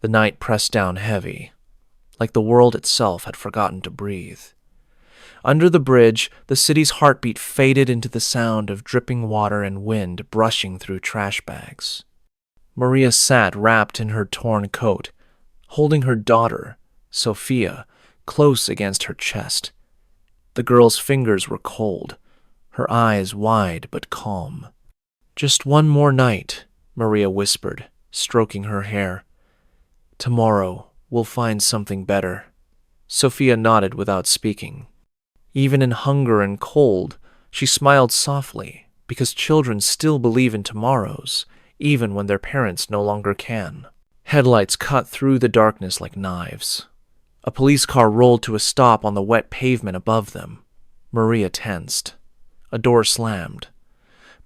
The night pressed down heavy, like the world itself had forgotten to breathe. Under the bridge, the city's heartbeat faded into the sound of dripping water and wind brushing through trash bags. Maria sat wrapped in her torn coat, holding her daughter, Sophia, close against her chest. The girl's fingers were cold, her eyes wide but calm. "Just one more night," Maria whispered, stroking her hair. "Tomorrow we'll find something better." Sophia nodded without speaking. Even in hunger and cold, she smiled softly, because children still believe in tomorrows, even when their parents no longer can. Headlights cut through the darkness like knives. A police car rolled to a stop on the wet pavement above them. Maria tensed. A door slammed.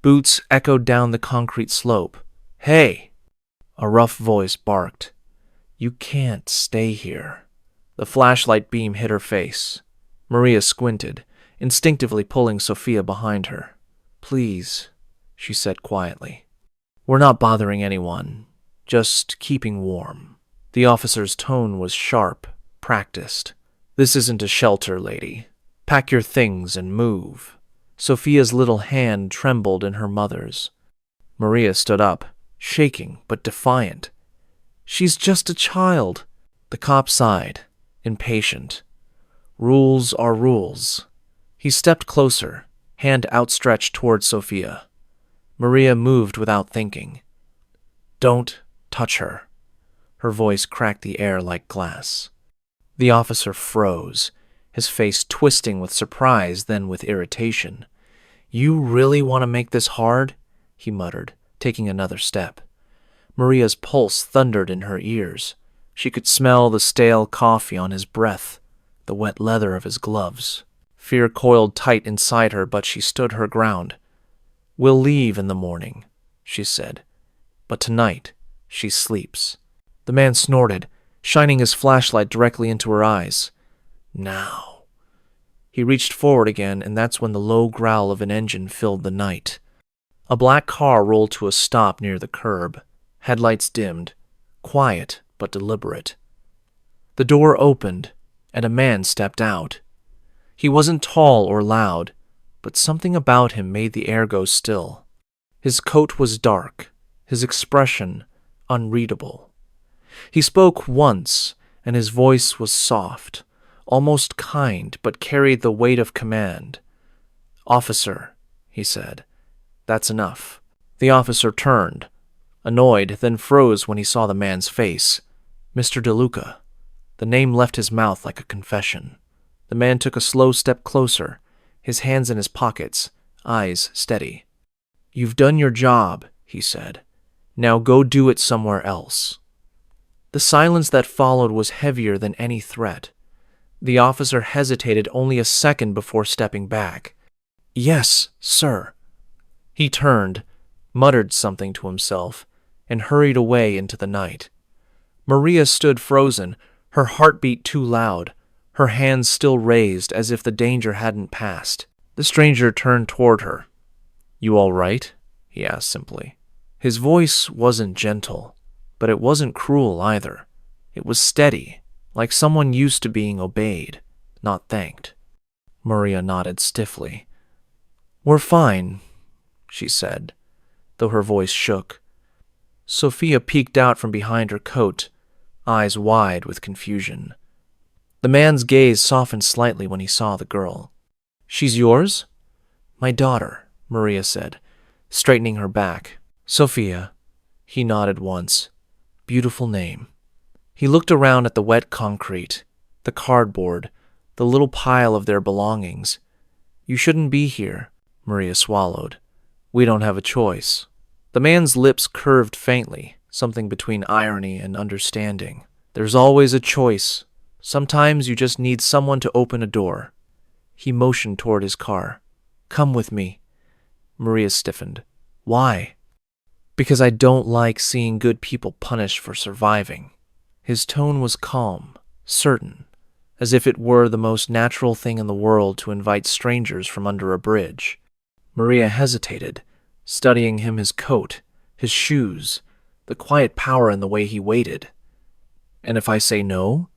Boots echoed down the concrete slope. "Hey!" A rough voice barked. "You can't stay here." The flashlight beam hit her face. Maria squinted, instinctively pulling Sophia behind her. "Please," she said quietly. "We're not bothering anyone, just keeping warm." The officer's tone was sharp, practiced. "This isn't a shelter, lady. Pack your things and move." Sophia's little hand trembled in her mother's. Maria stood up, shaking but defiant. "She's just a child." The cop sighed, impatient. "Rules are rules." He stepped closer, hand outstretched toward Sophia. Maria moved without thinking. "Don't touch her." Her voice cracked the air like glass. The officer froze, his face twisting with surprise, then with irritation. "You really want to make this hard?" he muttered, taking another step. Maria's pulse thundered in her ears. She could smell the stale coffee on his breath, the wet leather of his gloves. Fear coiled tight inside her, but she stood her ground. "We'll leave in the morning," she said. "But tonight, she sleeps." The man snorted, shining his flashlight directly into her eyes. "Now." He reached forward again, and that's when the low growl of an engine filled the night. A black car rolled to a stop near the curb. Headlights dimmed, quiet but deliberate. The door opened, and a man stepped out. He wasn't tall or loud, but something about him made the air go still. His coat was dark, his expression unreadable. He spoke once, and his voice was soft, almost kind, but carried the weight of command. "Officer," he said, "that's enough." The officer turned, annoyed, then froze when he saw the man's face. Mr. DeLuca. The name left his mouth like a confession. The man took a slow step closer, his hands in his pockets, eyes steady. "You've done your job," he said. "Now go do it somewhere else." The silence that followed was heavier than any threat. The officer hesitated only a second before stepping back. "Yes, sir." He turned, muttered something to himself, and hurried away into the night. Maria stood frozen, her heartbeat too loud, her hands still raised as if the danger hadn't passed. The stranger turned toward her. "You all right?" he asked simply. His voice wasn't gentle, but it wasn't cruel either. It was steady, like someone used to being obeyed, not thanked. Maria nodded stiffly. "We're fine," she said, though her voice shook. Sophia peeked out from behind her coat, eyes wide with confusion. The man's gaze softened slightly when he saw the girl. "She's yours?" "My daughter," Maria said, straightening her back. "Sophia." He nodded once. "Beautiful name." He looked around at the wet concrete, the cardboard, the little pile of their belongings. "You shouldn't be here," Maria swallowed. "We don't have a choice." The man's lips curved faintly, something between irony and understanding. "There's always a choice. Sometimes you just need someone to open a door." He motioned toward his car. "Come with me." Maria stiffened. "Why?" "Because I don't like seeing good people punished for surviving." His tone was calm, certain, as if it were the most natural thing in the world to invite strangers from under a bridge. Maria hesitated, studying him, his coat, his shoes, the quiet power in the way he waited. And if I say no,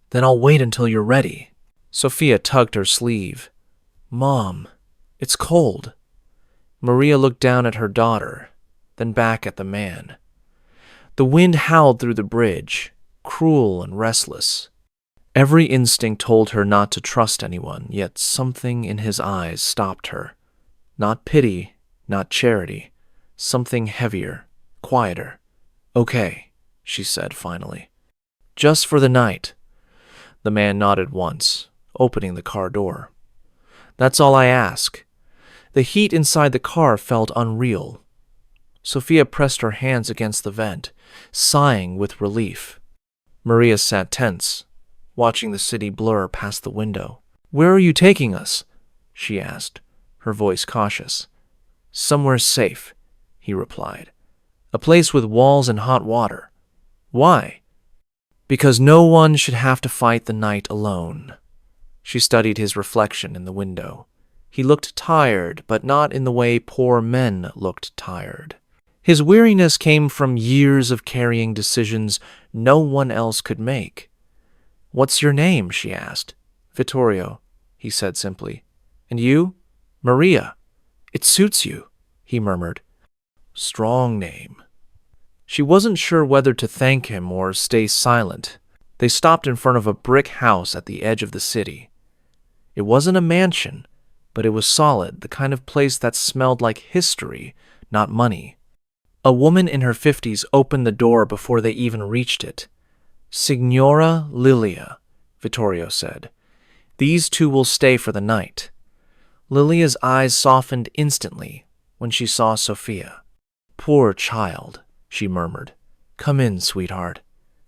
then I'll wait until you're ready. Sophia tugged her sleeve. Mom, it's cold. Maria looked down at her daughter, then back at the man. The wind howled through the bridge, cruel and restless. Every instinct told her not to trust anyone, yet something in his eyes stopped her. Not pity, not charity. Something heavier, quieter. Okay, she said finally. Just for the night. The man nodded once, opening the car door. That's all I ask. The heat inside the car felt unreal. Sophia pressed her hands against the vent, sighing with relief. Maria sat tense, watching the city blur past the window. Where are you taking us? She asked, her voice cautious. Somewhere safe, he replied. A place with walls and hot water. Why? Because no one should have to fight the night alone. She studied his reflection in the window. He looked tired, but not in the way poor men looked tired. His weariness came from years of carrying decisions no one else could make. What's your name? She asked. Vittorio, he said simply. And you? Maria. It suits you, he murmured. Strong name. She wasn't sure whether to thank him or stay silent. They stopped in front of a brick house at the edge of the city. It wasn't a mansion, but it was solid, the kind of place that smelled like history, not money. A woman in her 50s opened the door before they even reached it. Signora Lilia, Vittorio said. These two will stay for the night. Lilia's eyes softened instantly when she saw Sophia. Poor child, she murmured. Come in, sweetheart.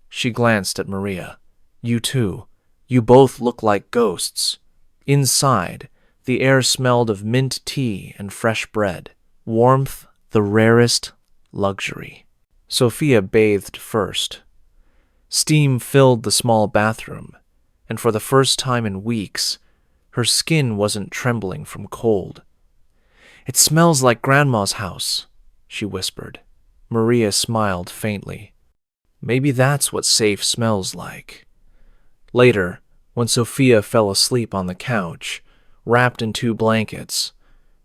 She glanced at Maria. You too. You both look like ghosts. Inside, the air smelled of mint tea and fresh bread. Warmth, the rarest luxury. Sophia bathed first. Steam filled the small bathroom, and for the first time in weeks, her skin wasn't trembling from cold. It smells like Grandma's house, she whispered. Maria smiled faintly. Maybe that's what safe smells like. Later, when Sophia fell asleep on the couch, wrapped in 2 blankets,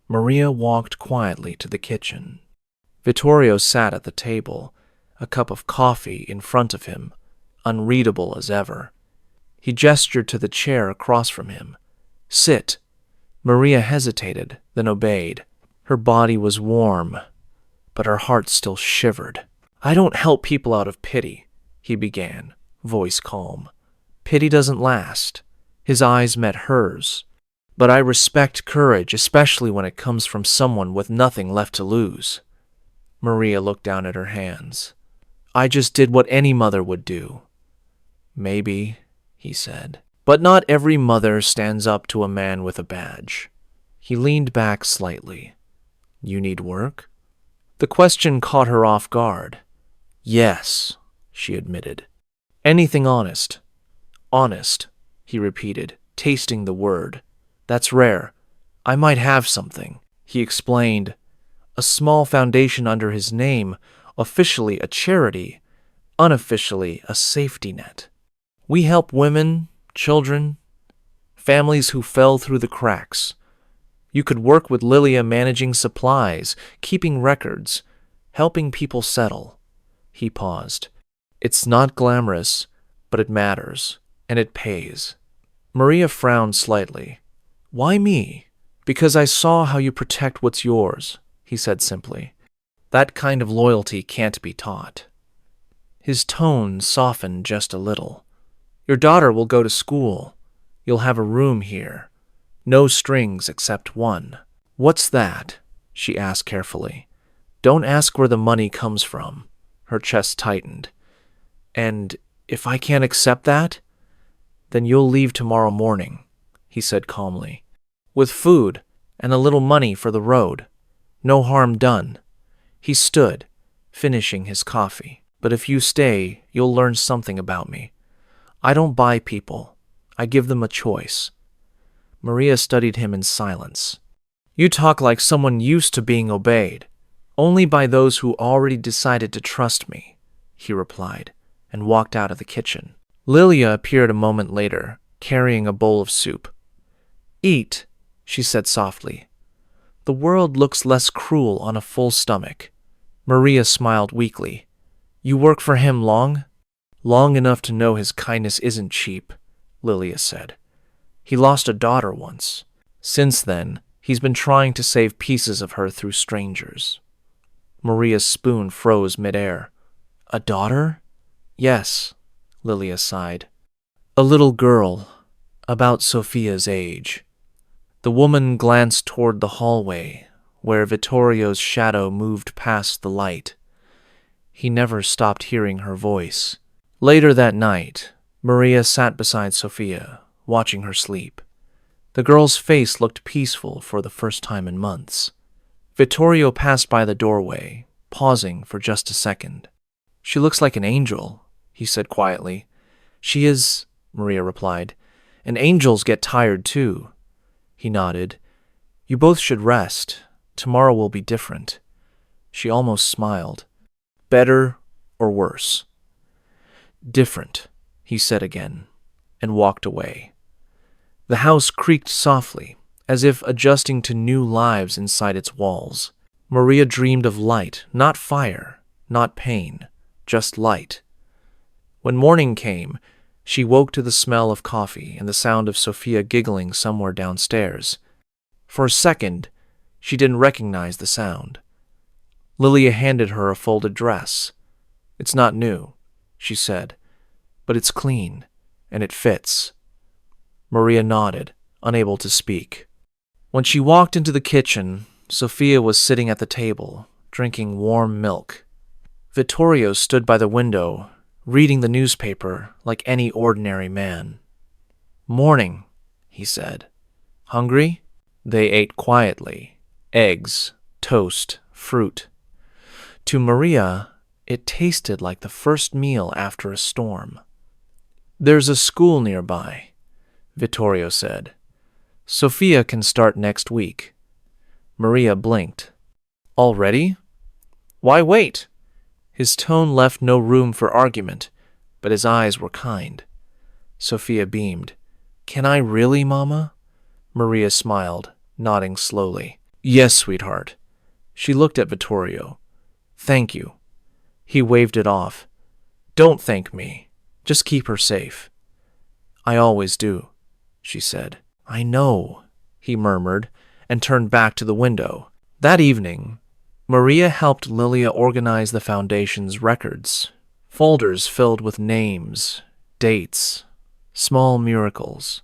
Maria walked quietly to the kitchen. Vittorio sat at the table, a cup of coffee in front of him, unreadable as ever. He gestured to the chair across from him. Sit. Maria hesitated, then obeyed. Her body was warm, but her heart still shivered. I don't help people out of pity, he began, voice calm. Pity doesn't last. His eyes met hers. But I respect courage, especially when it comes from someone with nothing left to lose. Maria looked down at her hands. I just did what any mother would do. Maybe, he said. But not every mother stands up to a man with a badge. He leaned back slightly. You need work? The question caught her off guard. Yes, she admitted. Anything honest. Honest, he repeated, tasting the word. That's rare. I might have something, he explained. A small foundation under his name, officially a charity, unofficially a safety net. We help women, children, families who fell through the cracks. You could work with Lilia managing supplies, keeping records, helping people settle. He paused. It's not glamorous, but it matters, and it pays. Maria frowned slightly. Why me? Because I saw how you protect what's yours, he said simply. That kind of loyalty can't be taught. His tone softened just a little. Your daughter will go to school. You'll have a room here. No strings except one. What's that? She asked carefully. Don't ask where the money comes from. Her chest tightened. And if I can't accept that, then you'll leave tomorrow morning, he said calmly. With food and a little money for the road. No harm done. He stood, finishing his coffee. But if you stay, you'll learn something about me. I don't buy people. I give them a choice. Maria studied him in silence. You talk like someone used to being obeyed, only by those who already decided to trust me, he replied, and walked out of the kitchen. Lilia appeared a moment later, carrying a bowl of soup. "Eat," she said softly. "The world looks less cruel on a full stomach." Maria smiled weakly. "You work for him long?" "Long enough to know his kindness isn't cheap," Lilia said. "He lost a daughter once. Since then, he's been trying to save pieces of her through strangers." Maria's spoon froze midair. "A daughter?" "Yes," Lilia sighed. "A little girl, about Sophia's age." The woman glanced toward the hallway, where Vittorio's shadow moved past the light. He never stopped hearing her voice. Later that night, Maria sat beside Sophia, watching her sleep. The girl's face looked peaceful for the first time in months. Vittorio passed by the doorway, pausing for just a second. "She looks like an angel," he said quietly. "She is," Maria replied. "And angels get tired too." He nodded. "You both should rest. Tomorrow will be different." She almost smiled. "Better or worse?" "Different," he said again, and walked away. The house creaked softly, as if adjusting to new lives inside its walls. Maria dreamed of light, not fire, not pain, just light. When morning came, she woke to the smell of coffee and the sound of Sophia giggling somewhere downstairs. For a second, she didn't recognize the sound. Lilia handed her a folded dress. "It's not new," she said, "but it's clean, and it fits." Maria nodded, unable to speak. When she walked into the kitchen, Sophia was sitting at the table, drinking warm milk. Vittorio stood by the window, reading the newspaper like any ordinary man. "Morning," he said. "Hungry?" They ate quietly. Eggs, toast, fruit. To Maria, it tasted like the first meal after a storm. "There's a school nearby," Vittorio said. "Sophia can start next week." Maria blinked. "Already? Why wait?" His tone left no room for argument, but his eyes were kind. Sophia beamed. "Can I really, Mama?" Maria smiled, nodding slowly. "Yes, sweetheart." She looked at Vittorio. "Thank you." He waved it off. "Don't thank me. Just keep her safe." "I always do," she said. "I know," he murmured, and turned back to the window. That evening, Maria helped Lilia organize the foundation's records, folders filled with names, dates, small miracles.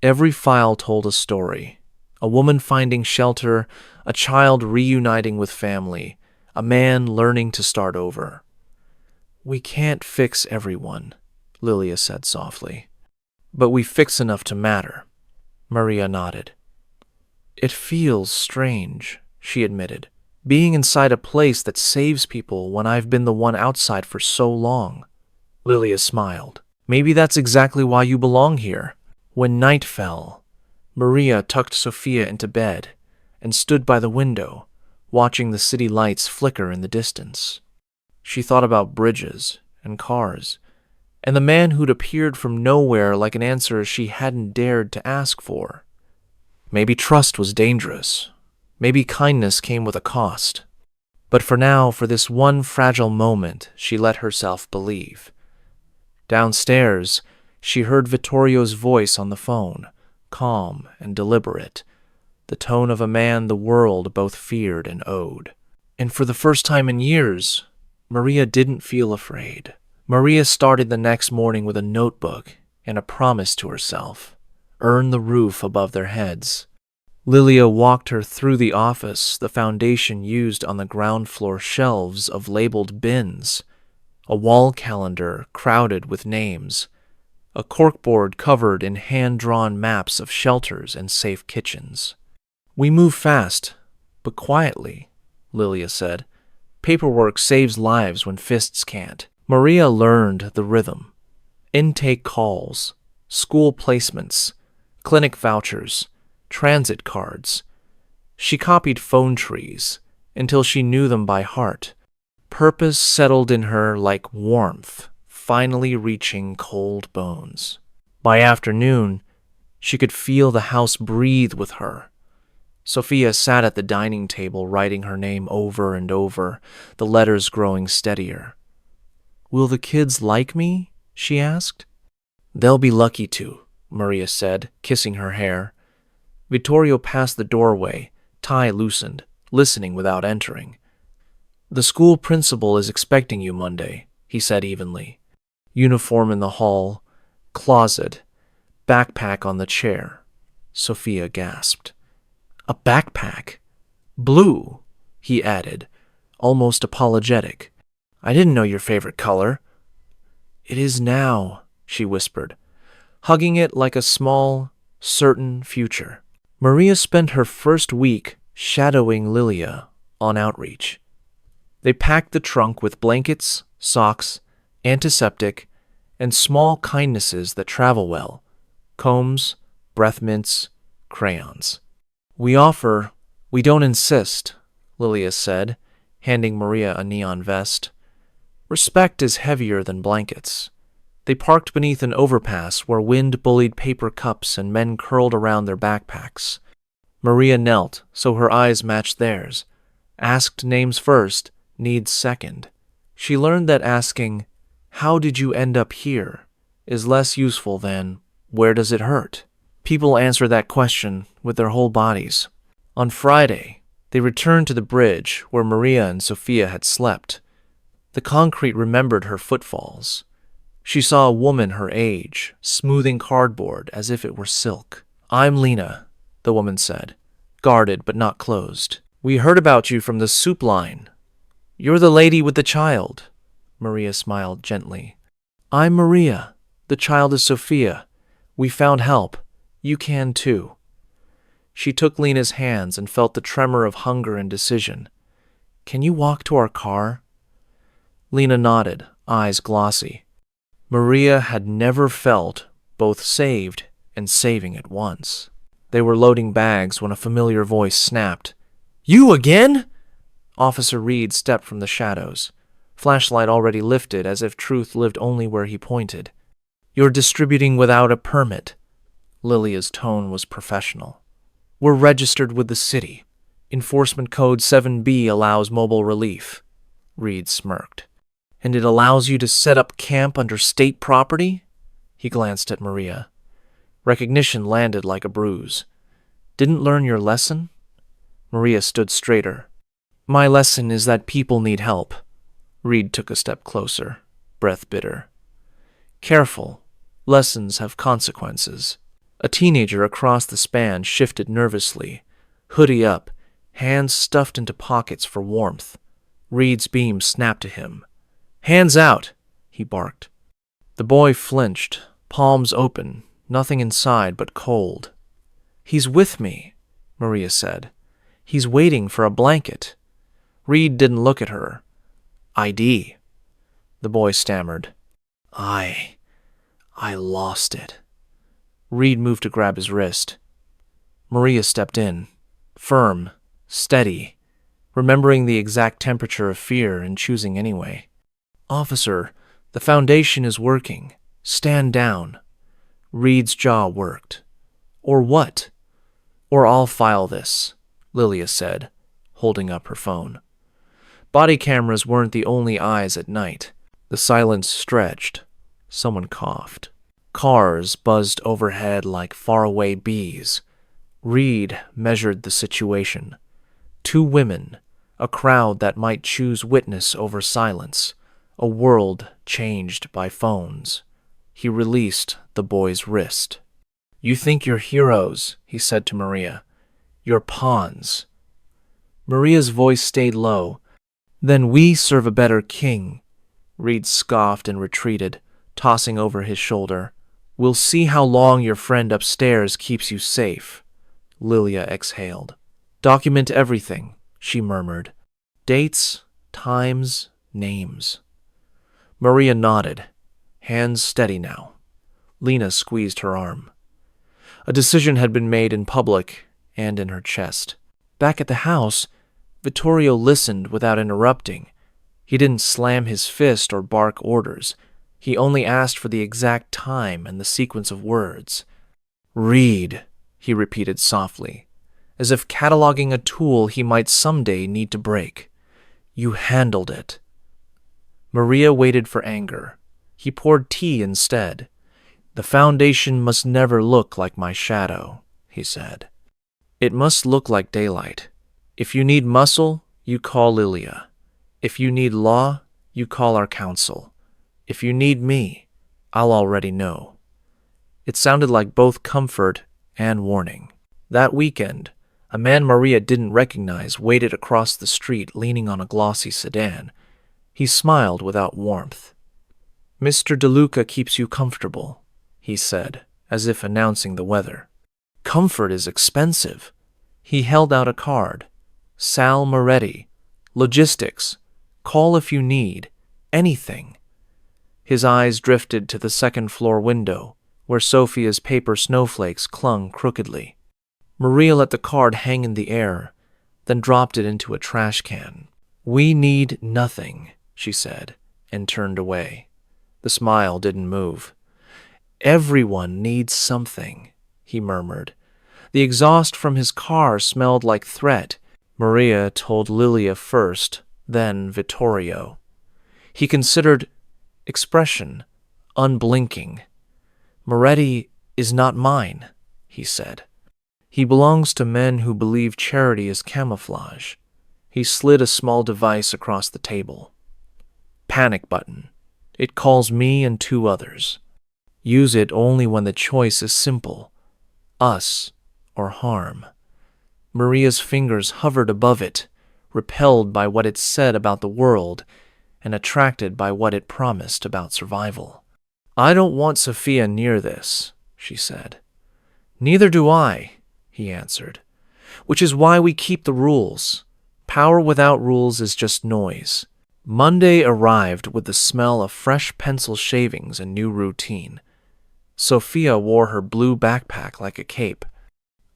Every file told a story: a woman finding shelter, a child reuniting with family, a man learning to start over. "We can't fix everyone," Lilia said softly. "But we fix enough to matter." Maria nodded. "It feels strange," she admitted, "being inside a place that saves people when I've been the one outside for so long." Lilia smiled. "Maybe that's exactly why you belong here." When night fell, Maria tucked Sophia into bed and stood by the window, watching the city lights flicker in the distance. She thought about bridges and cars, and the man who'd appeared from nowhere like an answer she hadn't dared to ask for. Maybe trust was dangerous. Maybe kindness came with a cost. But for now, for this one fragile moment, she let herself believe. Downstairs, she heard Vittorio's voice on the phone, calm and deliberate, the tone of a man the world both feared and owed. And for the first time in years, Maria didn't feel afraid. Maria started the next morning with a notebook and a promise to herself: earn the roof above their heads. Lilia walked her through the office, the foundation used on the ground floor shelves of labeled bins, a wall calendar crowded with names, a corkboard covered in hand-drawn maps of shelters and safe kitchens. "We move fast, but quietly," Lilia said. "Paperwork saves lives when fists can't." Maria learned the rhythm: intake calls, school placements, clinic vouchers, transit cards. She copied phone trees until she knew them by heart. Purpose settled in her like warmth, finally reaching cold bones. By afternoon, she could feel the house breathe with her. Sophia sat at the dining table writing her name over and over, the letters growing steadier. "Will the kids like me?" she asked. "They'll be lucky to," Maria said, kissing her hair. Vittorio passed the doorway, tie loosened, listening without entering. "The school principal is expecting you Monday," he said evenly. Uniform in the hall, closet, backpack on the chair. Sophia gasped. "A backpack? Blue," he added, almost apologetic. "I didn't know your favorite color." "It is now," she whispered, hugging it like a small, certain future. Maria spent her first week shadowing Lilia on outreach. They packed the trunk with blankets, socks, antiseptic, and small kindnesses that travel well: combs, breath mints, crayons. "We offer, we don't insist," Lilia said, handing Maria a neon vest. "Respect is heavier than blankets." They parked beneath an overpass where wind bullied paper cups and men curled around their backpacks. Maria knelt so her eyes matched theirs. Asked names first, needs second. She learned that asking, "How did you end up here?" is less useful than, "Where does it hurt?" People answer that question with their whole bodies. On Friday, they returned to the bridge where Maria and Sophia had slept. The concrete remembered her footfalls. She saw a woman her age, smoothing cardboard as if it were silk. "I'm Lena," the woman said, guarded but not closed. "We heard about you from the soup line." "You're the lady with the child," Maria smiled gently. "I'm Maria. The child is Sophia. We found help. You can too." She took Lena's hands and felt the tremor of hunger and decision. "Can you walk to our car?" Lena nodded, eyes glossy. Maria had never felt both saved and saving at once. They were loading bags when a familiar voice snapped. "You again?" Officer Reed stepped from the shadows, flashlight already lifted as if truth lived only where he pointed. "You're distributing without a permit." Lilia's tone was professional. "We're registered with the city. Enforcement Code 7B allows mobile relief." Reed smirked. "And it allows you to set up camp under state property?" He glanced at Maria. Recognition landed like a bruise. "Didn't learn your lesson?" Maria stood straighter. "My lesson is that people need help." Reed took a step closer, breath bitter. "Careful. Lessons have consequences." A teenager across the span shifted nervously, hoodie up, hands stuffed into pockets for warmth. Reed's beam snapped to him. "Hands out!" he barked. The boy flinched, palms open, nothing inside but cold. "He's with me," Maria said. "He's waiting for a blanket." Reed didn't look at her. "ID." The boy stammered. I lost it." Reed moved to grab his wrist. Maria stepped in, firm, steady, remembering the exact temperature of fear and choosing anyway. "Officer, the foundation is working. Stand down." Reed's jaw worked. "Or what?" "Or I'll file this," Lilia said, holding up her phone. Body cameras weren't the only eyes at night. The silence stretched. Someone coughed. Cars buzzed overhead like faraway bees. Reed measured the situation. 2 women, a crowd that might choose witness over silence, a world changed by phones. He released the boy's wrist. "You think you're heroes," he said to Maria. "You're pawns." Maria's voice stayed low. "Then we serve a better king." Reed scoffed and retreated, tossing over his shoulder. "We'll see how long your friend upstairs keeps you safe." Lilia exhaled. "Document everything," she murmured. "Dates, times, names." Maria nodded, hands steady now. Lena squeezed her arm. A decision had been made in public and in her chest. Back at the house, Vittorio listened without interrupting. He didn't slam his fist or bark orders. He only asked for the exact time and the sequence of words. "Read," he repeated softly, as if cataloging a tool he might someday need to break. "You handled it." Maria waited for anger. He poured tea instead. "The foundation must never look like my shadow," he said. "It must look like daylight. If you need muscle, you call Lilia. If you need law, you call our council. If you need me, I'll already know." It sounded like both comfort and warning. That weekend, a man Maria didn't recognize waited across the street leaning on a glossy sedan. He smiled without warmth. "Mr. DeLuca keeps you comfortable," he said, as if announcing the weather. "Comfort is expensive." He held out a card. "Sal Moretti. Logistics. Call if you need. Anything." His eyes drifted to the second-floor window, where Sophia's paper snowflakes clung crookedly. Maria let the card hang in the air, then dropped it into a trash can. "We need nothing," she said, and turned away. The smile didn't move. "Everyone needs something," he murmured. The exhaust from his car smelled like threat. Maria told Lilia first, then Vittorio. He considered expression, unblinking. "Moretti is not mine," he said. "He belongs to men who believe charity is camouflage." He slid a small device across the table. "Panic button. It calls me and 2 others. Use it only when the choice is simple. Us or harm." Maria's fingers hovered above it, repelled by what it said about the world and attracted by what it promised about survival. "I don't want Sophia near this," she said. "Neither do I," he answered. "Which is why we keep the rules. Power without rules is just noise." Monday arrived with the smell of fresh pencil shavings and new routine. Sophia wore her blue backpack like a cape.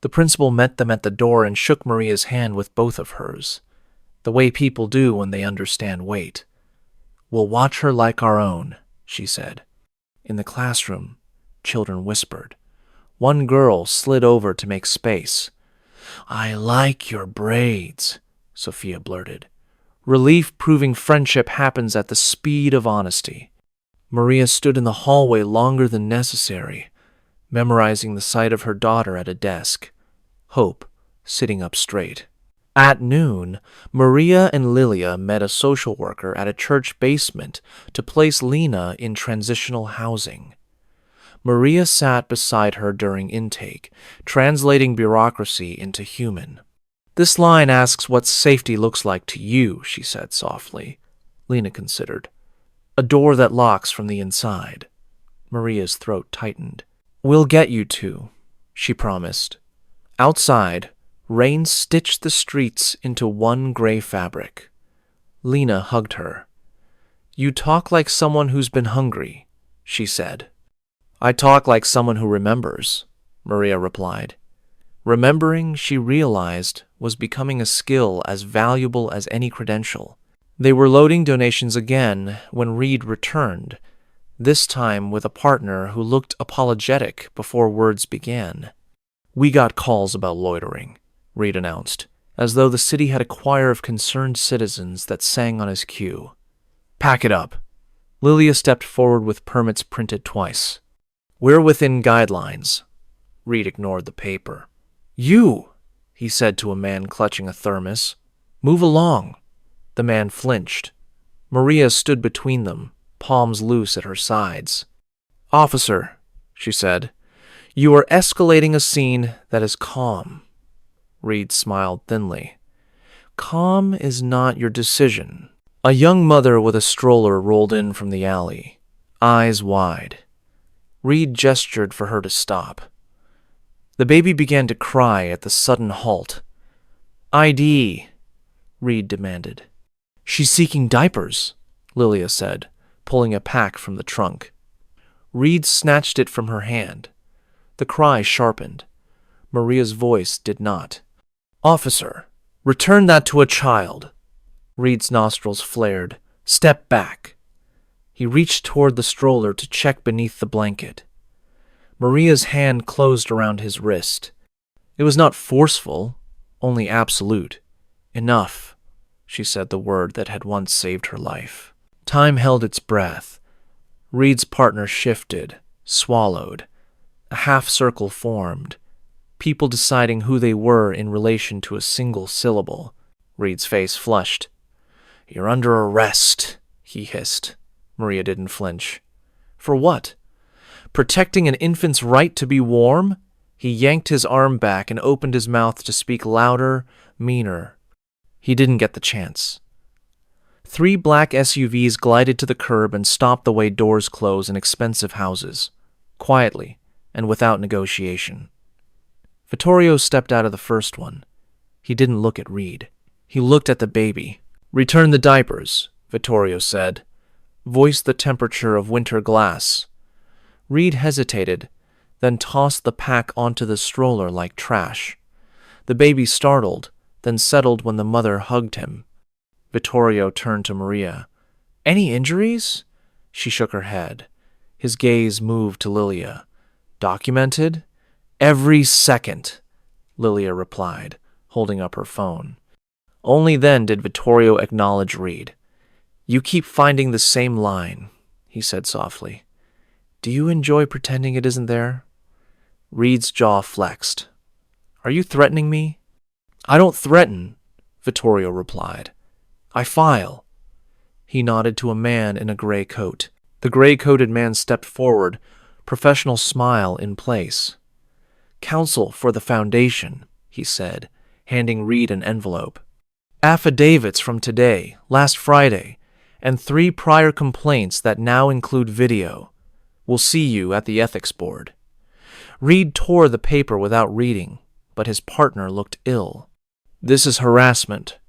The principal met them at the door and shook Maria's hand with both of hers, the way people do when they understand weight. "We'll watch her like our own," she said. In the classroom, children whispered. One girl slid over to make space. "I like your braids," Sophia blurted. Relief proving friendship happens at the speed of honesty. Maria stood in the hallway longer than necessary, memorizing the sight of her daughter at a desk. Hope, sitting up straight. At noon, Maria and Lilia met a social worker at a church basement to place Lena in transitional housing. Maria sat beside her during intake, translating bureaucracy into human. "This line asks what safety looks like to you," she said softly. Lena considered. "A door that locks from the inside." Maria's throat tightened. "We'll get you to," she promised. Outside, rain stitched the streets into one gray fabric. Lena hugged her. "You talk like someone who's been hungry," she said. "I talk like someone who remembers," Maria replied. Remembering, she realized, was becoming a skill as valuable as any credential. They were loading donations again when Reed returned, this time with a partner who looked apologetic before words began. "We got calls about loitering," Reed announced, as though the city had a choir of concerned citizens that sang on his cue. "Pack it up." Lilia stepped forward with permits printed twice. "We're within guidelines." Reed ignored the paper. "You," he said to a man clutching a thermos. "Move along." The man flinched. Maria stood between them, palms loose at her sides. "Officer," she said, "you are escalating a scene that is calm." Reed smiled thinly. "Calm is not your decision." A young mother with a stroller rolled in from the alley, eyes wide. Reed gestured for her to stop. The baby began to cry at the sudden halt. "ID," Reed demanded. "She's seeking diapers," Lilia said, pulling a pack from the trunk. Reed snatched it from her hand. The cry sharpened. Maria's voice did not. "Officer, return that to a child." Reed's nostrils flared. "Step back." He reached toward the stroller to check beneath the blanket. Maria's hand closed around his wrist. It was not forceful, only absolute. Enough, she said the word that had once saved her life. Time held its breath. Reed's partner shifted, swallowed. A half circle formed. People deciding who they were in relation to a single syllable. Reed's face flushed. "You're under arrest," he hissed. Maria didn't flinch. "For what? Protecting an infant's right to be warm?" He yanked his arm back and opened his mouth to speak louder, meaner. He didn't get the chance. 3 black SUVs glided to the curb and stopped the way doors close in expensive houses, quietly and without negotiation. Vittorio stepped out of the first one. He didn't look at Reed. He looked at the baby. "Return the diapers," Vittorio said. "Voice the temperature of winter glass." Reed hesitated, then tossed the pack onto the stroller like trash. The baby startled, then settled when the mother hugged him. Vittorio turned to Maria. "Any injuries?" She shook her head. His gaze moved to Lilia. "Documented?" "Every second," Lilia replied, holding up her phone. Only then did Vittorio acknowledge Reed. "You keep finding the same line," he said softly. "Do you enjoy pretending it isn't there?" Reed's jaw flexed. "Are you threatening me?" "I don't threaten," Vittorio replied. "I file." He nodded to a man in a gray coat. The gray-coated man stepped forward, professional smile in place. "Counsel for the Foundation," he said, handing Reed an envelope. "Affidavits from today, last Friday, and 3 prior complaints that now include video. We'll see you at the ethics board." Reed tore the paper without reading, but his partner looked ill. "This is harassment,"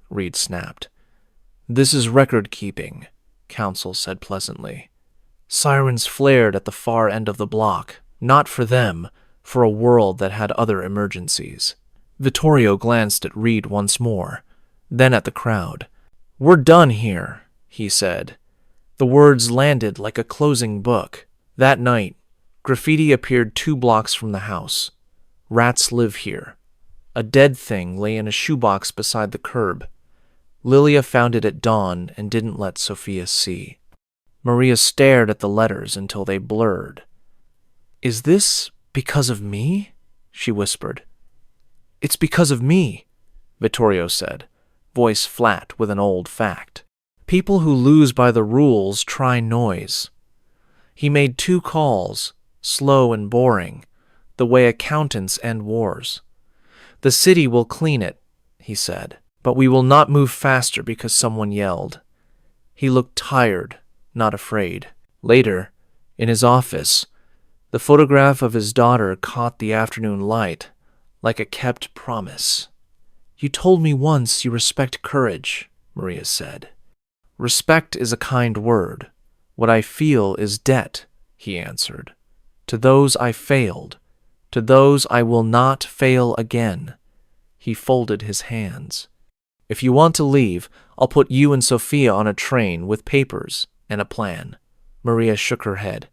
Reed snapped. "This is record-keeping," counsel said pleasantly. Sirens flared at the far end of the block, not for them, for a world that had other emergencies. Vittorio glanced at Reed once more, then at the crowd. "We're done here," he said. The words landed like a closing book. That night, graffiti appeared 2 blocks from the house. "Rats live here." A dead thing lay in a shoebox beside the curb. Lilia found it at dawn and didn't let Sophia see. Maria stared at the letters until they blurred. "Is this because of me?" she whispered. "It's because of me," Vittorio said, voice flat with an old fact. "People who lose by the rules try noise." He made 2 calls, slow and boring, the way accountants end wars. "The city will clean it," he said, "but we will not move faster because someone yelled." He looked tired, not afraid. Later, in his office, the photograph of his daughter caught the afternoon light, like a kept promise. "You told me once you respect courage," Maria said. "Respect is a kind word. What I feel is debt," he answered. "To those I failed. To those I will not fail again." He folded his hands. "If you want to leave, I'll put you and Sophia on a train with papers and a plan." Maria shook her head.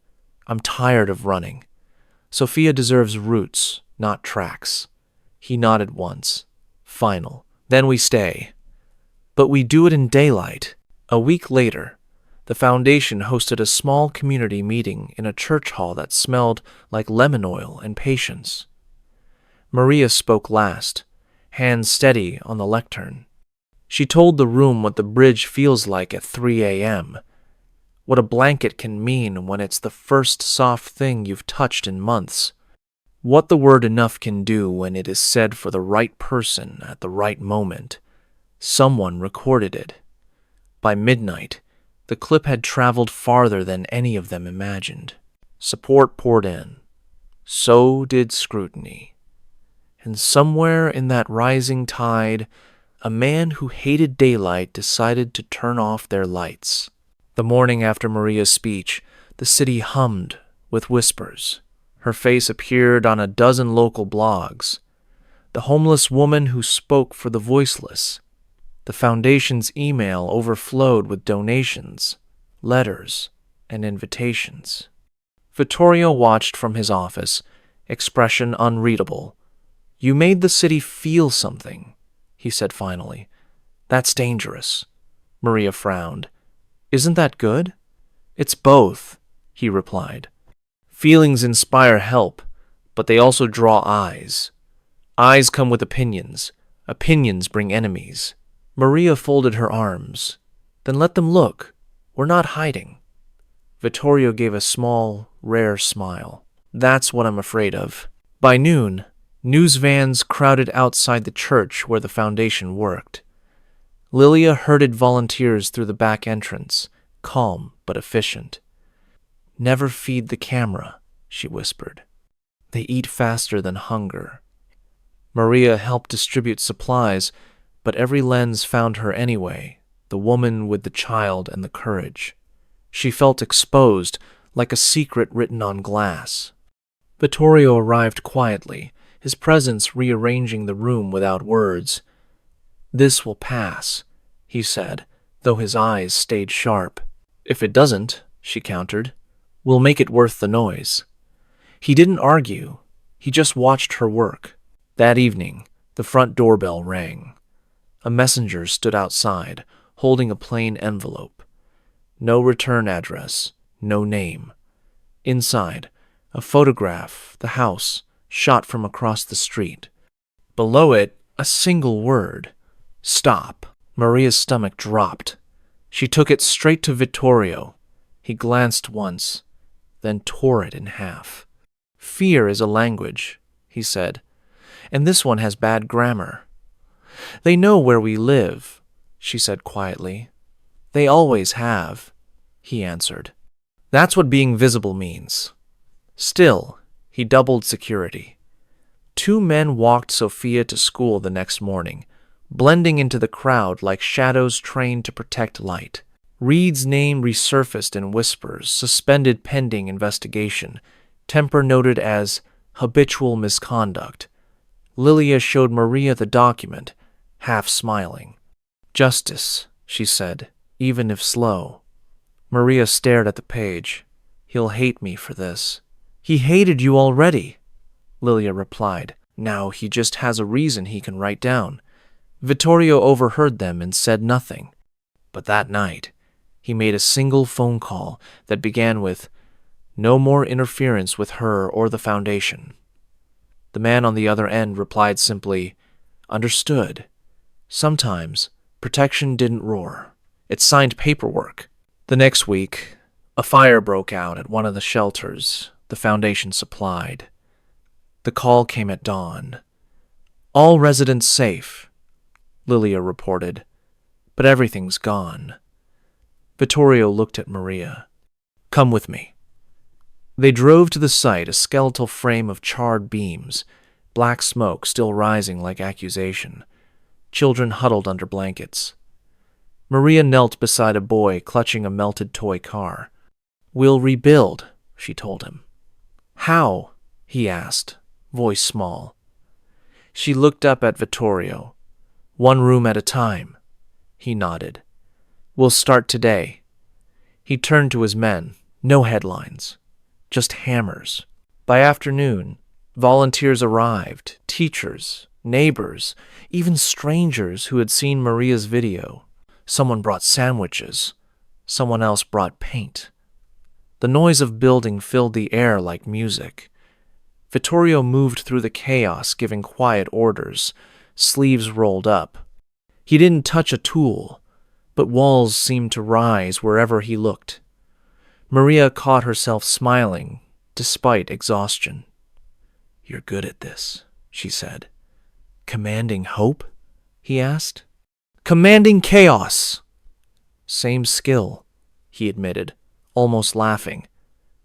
"I'm tired of running. Sophia deserves roots, not tracks." He nodded once. "Final. Then we stay. But we do it in daylight." A week later, the Foundation hosted a small community meeting in a church hall that smelled like lemon oil and patience. Maria spoke last, hands steady on the lectern. She told the room what the bridge feels like at 3 a.m., what a blanket can mean when it's the first soft thing you've touched in months, what the word enough can do when it is said for the right person at the right moment. Someone recorded it. By midnight, the clip had traveled farther than any of them imagined. Support poured in. So did scrutiny. And somewhere in that rising tide, a man who hated daylight decided to turn off their lights. The morning after Maria's speech, the city hummed with whispers. Her face appeared on a dozen local blogs. The homeless woman who spoke for the voiceless. The Foundation's email overflowed with donations. letters, and invitations. Vittorio watched from his office, expression unreadable. "You made the city feel something," he said finally. "That's dangerous." Maria frowned. "Isn't that good?" "It's both," he replied. "Feelings inspire help, but they also draw eyes. Eyes come with opinions. Opinions bring enemies." Maria folded her arms. "Then let them look. We're not hiding." Vittorio gave a small, rare smile. "That's what I'm afraid of." By noon, news vans crowded outside the church where the foundation worked. Lilia herded volunteers through the back entrance, calm but efficient. "Never feed the camera," she whispered. "They eat faster than hunger." Maria helped distribute supplies, but every lens found her anyway, the woman with the child and the courage. She felt exposed, like a secret written on glass. Vittorio arrived quietly, his presence rearranging the room without words. "This will pass," he said, though his eyes stayed sharp. "If it doesn't," she countered, "we'll make it worth the noise." He didn't argue. He just watched her work. That evening, the front doorbell rang. A messenger stood outside, holding a plain envelope. No return address, no name. Inside, a photograph, the house, shot from across the street. Below it, a single word. "Stop." Maria's stomach dropped. She took it straight to Vittorio. He glanced once, then tore it in half. "Fear is a language," he said, "and this one has bad grammar." "They know where we live," she said quietly. "They always have," he answered. "That's what being visible means." Still, he doubled security. 2 men walked Sophia to school the next morning, blending into the crowd like shadows trained to protect light. Reed's name resurfaced in whispers, suspended pending investigation, temper noted as habitual misconduct. Lilia showed Maria the document, half smiling. "Justice," she said, "even if slow." Maria stared at the page. "He'll hate me for this." "He hated you already," Lilia replied. "Now he just has a reason he can write down." Vittorio overheard them and said nothing. But that night, he made a single phone call that began with, "No more interference with her or the foundation." The man on the other end replied simply, "Understood." Sometimes, protection didn't roar. It signed paperwork. The next week, a fire broke out at one of the shelters the foundation supplied. The call came at dawn. "All residents safe," Lilia reported, "but everything's gone." Vittorio looked at Maria. "Come with me." They drove to the site, a skeletal frame of charred beams, black smoke still rising like accusation. Children huddled under blankets. Maria knelt beside a boy clutching a melted toy car. "We'll rebuild," she told him. "How?" he asked, voice small. She looked up at Vittorio. "One room at a time." He nodded. "We'll start today." He turned to his men. No headlines. Just hammers. By afternoon, volunteers arrived, teachers, neighbors, even strangers who had seen Maria's video. Someone brought sandwiches. Someone else brought paint. The noise of building filled the air like music. Vittorio moved through the chaos, giving quiet orders, sleeves rolled up. He didn't touch a tool, but walls seemed to rise wherever he looked. Maria caught herself smiling, despite exhaustion. "You're good at this," she said. "Commanding hope?" he asked. "Commanding chaos." "Same skill," he admitted, almost laughing.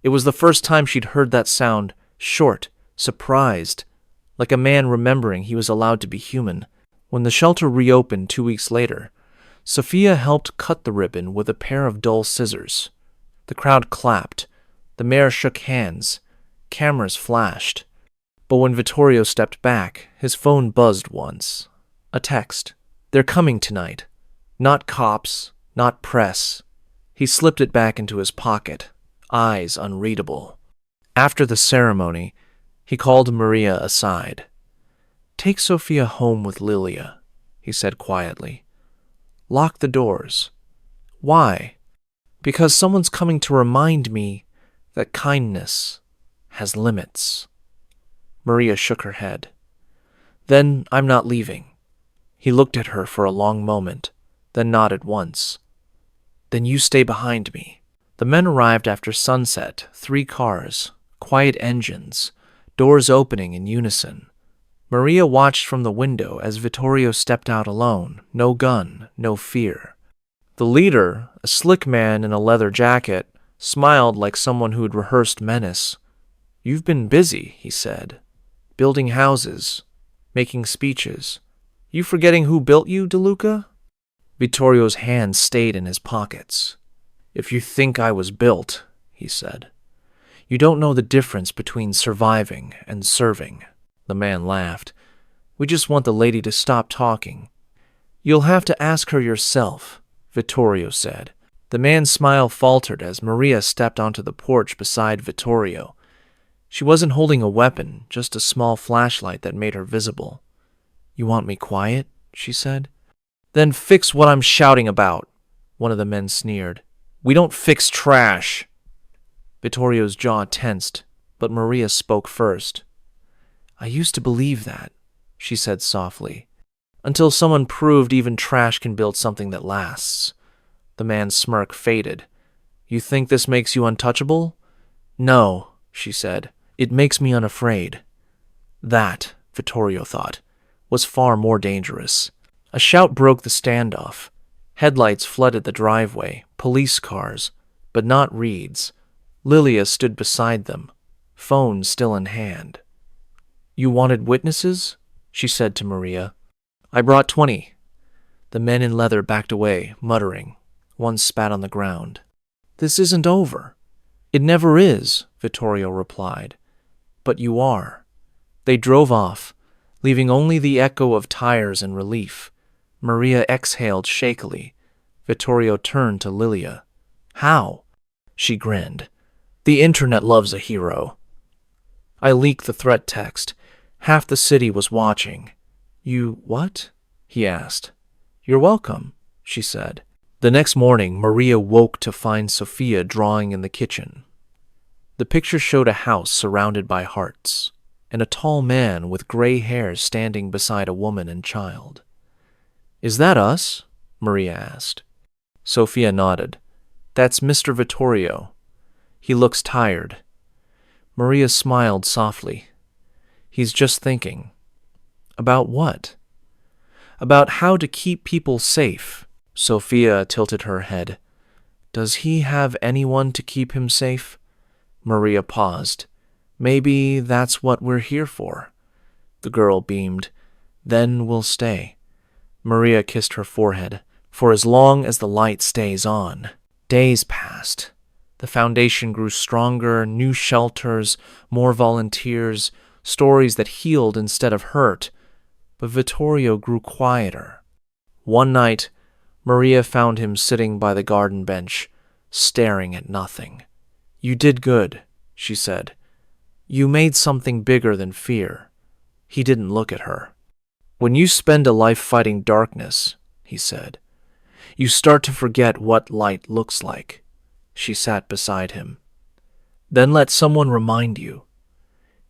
It was the first time she'd heard that sound, short, surprised, like a man remembering he was allowed to be human. When the shelter reopened 2 weeks later, Sophia helped cut the ribbon with a pair of dull scissors. The crowd clapped. The mayor shook hands. Cameras flashed. But when Vittorio stepped back, his phone buzzed once. A text. "They're coming tonight. Not cops, not press." He slipped it back into his pocket, eyes unreadable. After the ceremony, he called Maria aside. "Take Sophia home with Lilia," he said quietly. "Lock the doors." "Why?" "Because someone's coming to remind me that kindness has limits." Maria shook her head. "Then I'm not leaving." He looked at her for a long moment, then nodded once. "Then you stay behind me." The men arrived after sunset, 3 cars, quiet engines, doors opening in unison. Maria watched from the window as Vittorio stepped out alone, no gun, no fear. The leader, a slick man in a leather jacket, smiled like someone who'd rehearsed menace. "You've been busy," he said. "Building houses, making speeches. You forgetting who built you, DeLuca?" Vittorio's hands stayed in his pockets. "If you think I was built," he said, "you don't know the difference between surviving and serving." The man laughed. "We just want the lady to stop talking." "You'll have to ask her yourself," Vittorio said. The man's smile faltered as Maria stepped onto the porch beside Vittorio. She wasn't holding a weapon, just a small flashlight that made her visible. "You want me quiet?" she said. "Then fix what I'm shouting about," one of the men sneered. "We don't fix trash." Vittorio's jaw tensed, but Maria spoke first. "I used to believe that," she said softly, "until someone proved even trash can build something that lasts." The man's smirk faded. "You think this makes you untouchable?" "No," she said. "It makes me unafraid." That, Vittorio thought, was far more dangerous. A shout broke the standoff. Headlights flooded the driveway, police cars, but not Reed's. Lilia stood beside them, phone still in hand. "You wanted witnesses?" she said to Maria. "I brought 20. The men in leather backed away, muttering. One spat on the ground. "This isn't over." "It never is," Vittorio replied. "But you are." They drove off, leaving only the echo of tires in relief. Maria exhaled shakily. Vittorio turned to Lilia. "How?" She grinned. "The internet loves a hero." "I leaked the threat text. Half the city was watching." "You what?" he asked. "You're welcome," she said. The next morning, Maria woke to find Sophia drawing in the kitchen. The picture showed a house surrounded by hearts, and a tall man with gray hair standing beside a woman and child. "Is that us?" Maria asked. Sophia nodded. "That's Mr. Vittorio. He looks tired." Maria smiled softly. "He's just thinking." "About what?" "About how to keep people safe." Sophia tilted her head. "Does he have anyone to keep him safe?" Maria paused. "Maybe that's what we're here for." The girl beamed. "Then we'll stay." Maria kissed her forehead. "For as long as the light stays on." Days passed. The foundation grew stronger, new shelters, more volunteers, stories that healed instead of hurt. But Vittorio grew quieter. One night, Maria found him sitting by the garden bench, staring at nothing. "You did good," she said. "You made something bigger than fear." He didn't look at her. "When you spend a life fighting darkness," he said, "you start to forget what light looks like." She sat beside him. "Then let someone remind you."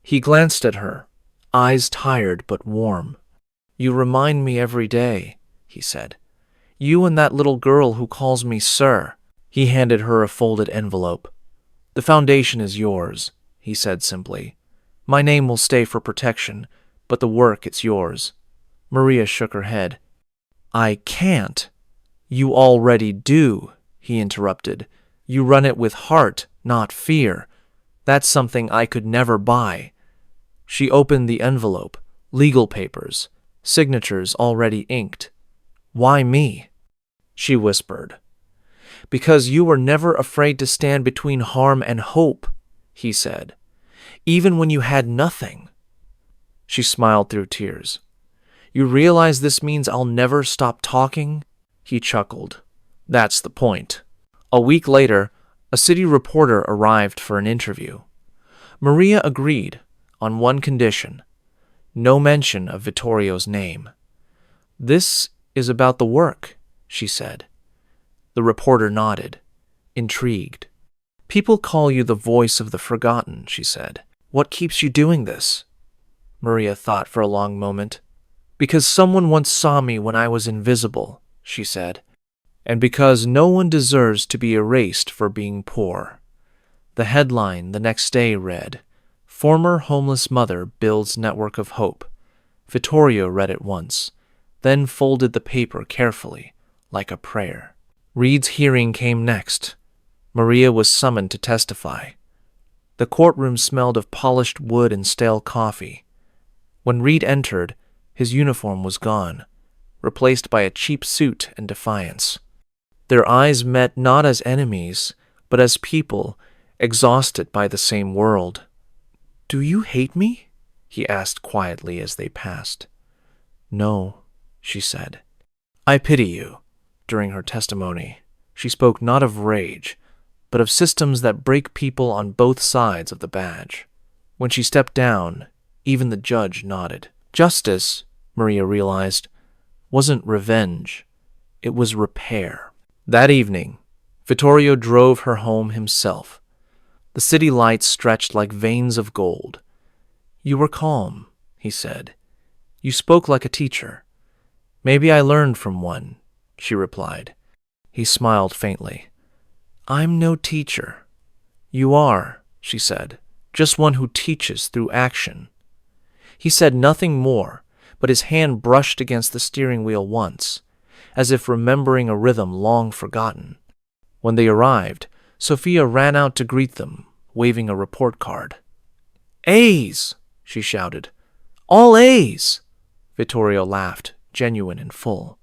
He glanced at her, eyes tired but warm. "You remind me every day," he said. "You and that little girl who calls me sir." He handed her a folded envelope. "The foundation is yours," he said simply. "My name will stay for protection, but the work, it's yours." Maria shook her head. "I can't." "You already do," he interrupted. "You run it with heart, not fear. That's something I could never buy." She opened the envelope. Legal papers, signatures already inked. "Why me?" she whispered. "Because you were never afraid to stand between harm and hope," he said, "even when you had nothing." She smiled through tears. "You realize this means I'll never stop talking?" He chuckled. "That's the point. A week later, a city reporter arrived for an interview. Maria agreed on one condition: no mention of Vittorio's name. "This is about the work," she said. The reporter nodded, intrigued. "People call you the voice of the forgotten," she said. "What keeps you doing this?" Maria thought for a long moment. "Because someone once saw me when I was invisible," she said. "And because no one deserves to be erased for being poor." The headline the next day read, "Former Homeless Mother Builds Network of Hope." Vittorio read it once, then folded the paper carefully, like a prayer. Reed's hearing came next. Maria was summoned to testify. The courtroom smelled of polished wood and stale coffee. When Reed entered, his uniform was gone, replaced by a cheap suit and defiance. Their eyes met not as enemies, but as people exhausted by the same world. "Do you hate me?" he asked quietly as they passed. "No," she said. "I pity you." During her testimony, she spoke not of rage, but of systems that break people on both sides of the badge. When she stepped down, even the judge nodded. Justice, Maria realized, wasn't revenge. It was repair. That evening, Vittorio drove her home himself. The city lights stretched like veins of gold. "You were calm," he said. "You spoke like a teacher." "Maybe I learned from one," she replied. He smiled faintly. "I'm no teacher." "You are," she said, "just one who teaches through action." He said nothing more, but his hand brushed against the steering wheel once, as if remembering a rhythm long forgotten. When they arrived, Sophia ran out to greet them, waving a report card. "A's!" she shouted. "All A's!" Vittorio laughed, genuine and full.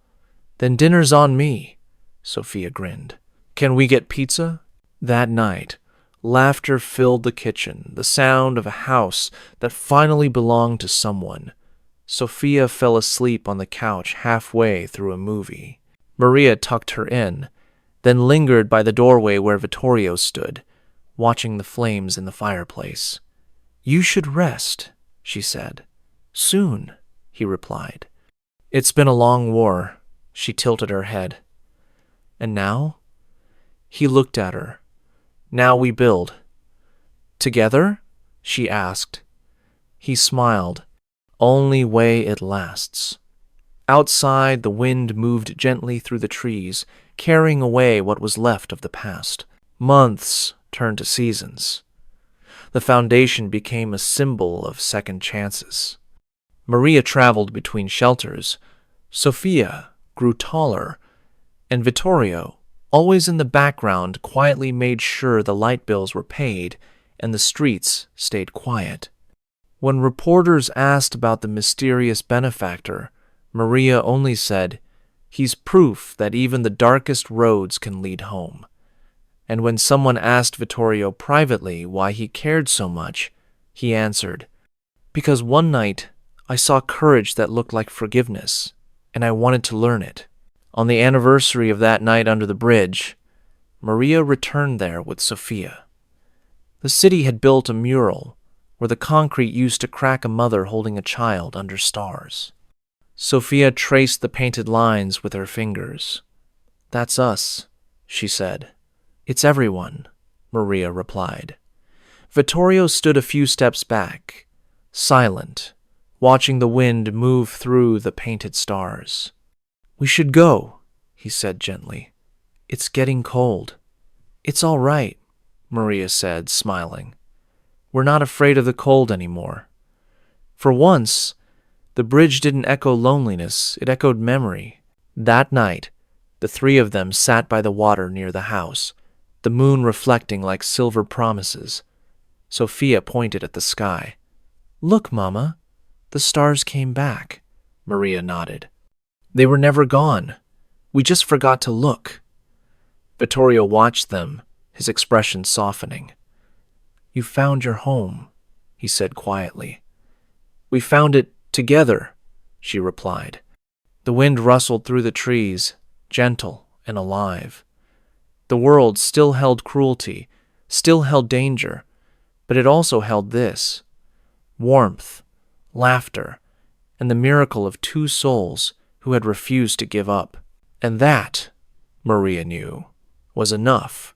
"Then dinner's on me," Sophia grinned. "Can we get pizza?" That night, laughter filled the kitchen, the sound of a house that finally belonged to someone. Sophia fell asleep on the couch halfway through a movie. Maria tucked her in, then lingered by the doorway where Vittorio stood, watching the flames in the fireplace. "You should rest," she said. "Soon," he replied. "It's been a long war," she tilted her head. "And now?" He looked at her. "Now we build." "Together?" she asked. He smiled. "Only way it lasts." Outside, the wind moved gently through the trees, carrying away what was left of the past. Months turned to seasons. The foundation became a symbol of second chances. Maria traveled between shelters. Sophia grew taller, and Vittorio, always in the background, quietly made sure the light bills were paid and the streets stayed quiet. When reporters asked about the mysterious benefactor, Maria only said, "He's proof that even the darkest roads can lead home." And when someone asked Vittorio privately why he cared so much, he answered, "Because one night I saw courage that looked like forgiveness, and I wanted to learn it." On the anniversary of that night under the bridge, Maria returned there with Sophia. The city had built a mural where the concrete used to crack a mother holding a child under stars. Sophia traced the painted lines with her fingers. "That's us," she said. "It's everyone," Maria replied. Vittorio stood a few steps back, silent, watching the wind move through the painted stars. "We should go," he said gently. "It's getting cold." "It's all right," Maria said, smiling. "We're not afraid of the cold anymore." For once, the bridge didn't echo loneliness, it echoed memory. That night, the three of them sat by the water near the house, the moon reflecting like silver promises. Sophia pointed at the sky. "Look, Mama, the stars came back," Maria nodded. "They were never gone. We just forgot to look." Vittorio watched them, his expression softening. "You found your home," he said quietly. "We found it together," she replied. The wind rustled through the trees, gentle and alive. The world still held cruelty, still held danger, but it also held this: warmth, laughter, and the miracle of two souls who had refused to give up. And that, Maria knew, was enough.